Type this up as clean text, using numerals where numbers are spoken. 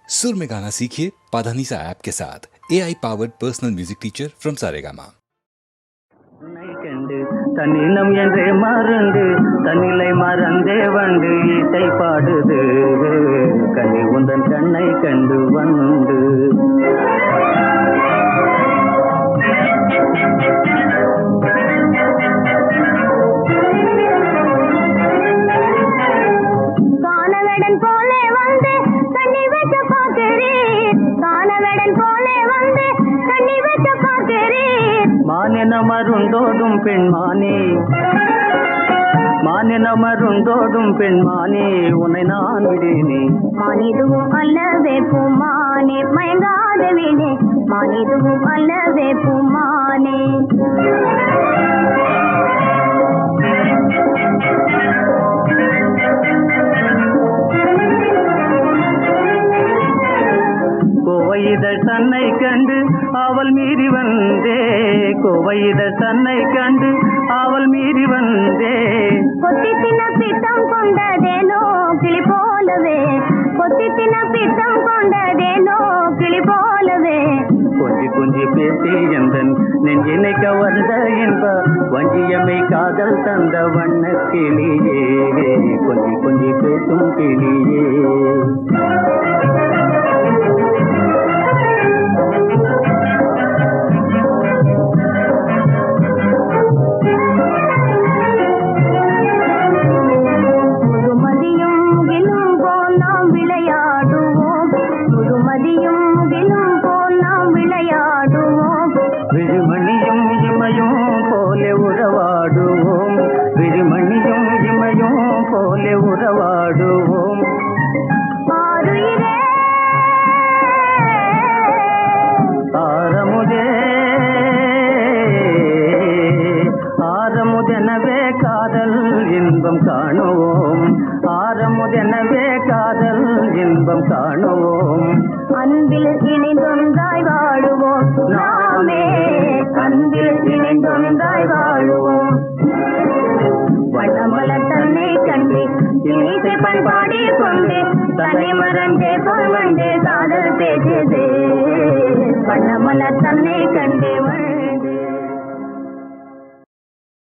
सुर में गाना सीखिए पाधानीसा ऐप के साथ AI powered personal music teacher from Saregama. தன்னினம் என்றே மறந்து தன்னிலை மறந்தே வந்து இசை பாடுது கனி உந்தன் கண்ணை கண்டு வந்து கானவடன் போலே வந்து கண்ணி வச்ச பாக்குறேன் கானவடன் போலே வந்து கண்ணி வச்ச பாக்குறேன் மானென மருந்தோடும் பெண்மானே மானென மருந்தோடும் பெண்மானே உன்னை நான் விடேனே மானிதுவும் அல்லவே பூமானே மயங்காத வீணே மானிதுவும் அல்லவே பூமானே கோவையிதழ் தன்னை கண்டு அவள் மீறி வந்தே கோவையிதழ் தன்னை கண்டு அவள் மீறி வந்தே கொத்தி தின பித்தம் கொண்டதேனோ கிளி போலவே கொத்தி தின பித்தம் கொண்டதேனோ கிளி போலவே கொஞ்சி கொஞ்சி பேசி எந்தன் நெஞ்சினை கவர்ந்த என்ப வஞ்சியமை காதல் தந்த வண்ண கிளியே கொஞ்சி கொஞ்சி பேசும் கிளியே விழிமணியும் இமையும் போலே உறவாடுவோம் விழிமணியும் இமையும் போலே உறவாடுவோம் ஆரமுதே ஆரமுதெனவே காதல் இன்பம் காணுவோம் ஆரமுதெனவே காதல் இன்பம் காணுவோம் அன்பில் இணைந்தொன்றாய் வாழுவோம் நாமே அன்பில் இணைந்தொன்றாய் வாழுவோம் வண்ணமலர் தன்னை கண்டு இணைத்து பண்பாடி கொண்டு தன்னை மறந்தே பொருள் காதல் பேசுது வண்ணமலர் தன்னை கண்டு